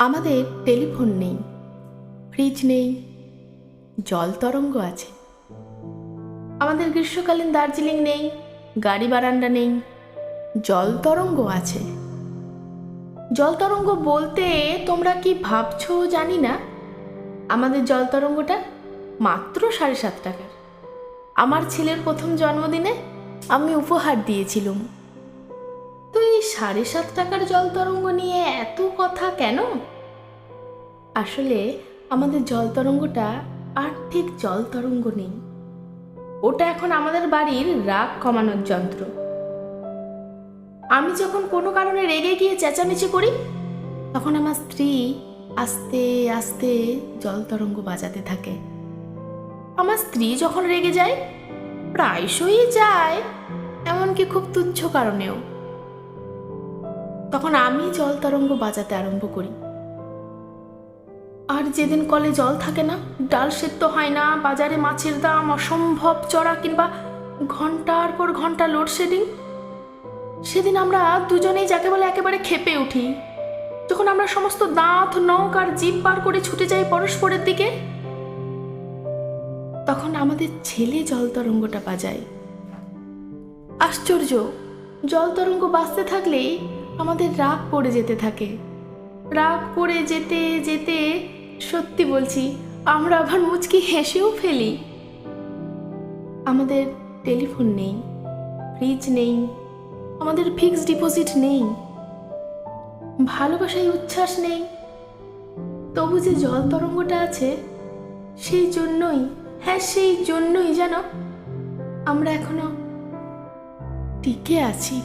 আমাদের টেলিফোন নেই, ফ্রিজ নেই, জল তরঙ্গ আছে। আমাদের গ্রীষ্মকালীন দার্জিলিং নেই, গাড়ি বারান্দা নেই, জল তরঙ্গ আছে। জল তরঙ্গ বলতে তোমরা কি ভাবছো জানি না, আমাদের জল তরঙ্গটা মাত্র 7.5 টাকার। আমার ছেলের প্রথম জন্মদিনে আমি উপহার দিয়েছিলাম। তো এই 7.5 টাকার জল তরঙ্গ নিয়ে এত কথা কেন? আসলে আমাদের জল তরঙ্গটা আর ঠিক জল তরঙ্গ নেই, ওটা এখন আমাদের বাড়ির রাগ কমানোর যন্ত্র। আমি যখন কোনো কারণে রেগে গিয়ে চেঁচামেচি করি, তখন আমার স্ত্রী আস্তে আস্তে জল তরঙ্গ বাজাতে থাকে। আমার স্ত্রী যখন রেগে যায়, প্রায়শই যায়, এমনকি খুব তুচ্ছ কারণেও, তখন আমি জল তরঙ্গ বাজাতে আরম্ভ করি। আর যেদিন কলে জল থাকে না, ডাল সেদ্ধ হয় না, বাজারে মাছের দাম অসম্ভব চড়া, কিংবা ঘন্টার পর ঘন্টা লোডশেডিং, সেদিন আমরা দুজনেই যাকে বলে একেবারে ক্ষেপে উঠি। যখন আমরা সমস্ত দাঁত নখ আর জিভ বার করে ছুটে যাই পরস্পরের দিকে, তখন আমাদের ছেলে জল তরঙ্গটা বাজায়। আশ্চর্য, জল তরঙ্গ বাজতে থাকলেই আমাদের রাগ পড়ে যেতে থাকে। রাগ পড়ে যেতে যেতে সত্যি বলছি, আমরা আবার মুচকি হেসেও ফেলি। আমাদের টেলিফোন নেই, ফ্রিজ নেই, আমাদের ফিক্সড ডিপোজিট নেই, ভালোবাসায় উচ্ছ্বাস নেই, তবু যে জল তরঙ্গটা আছে, সেই জন্যই, হ্যাঁ সেই জন্যই যেন আমরা এখনো টিকে আছি।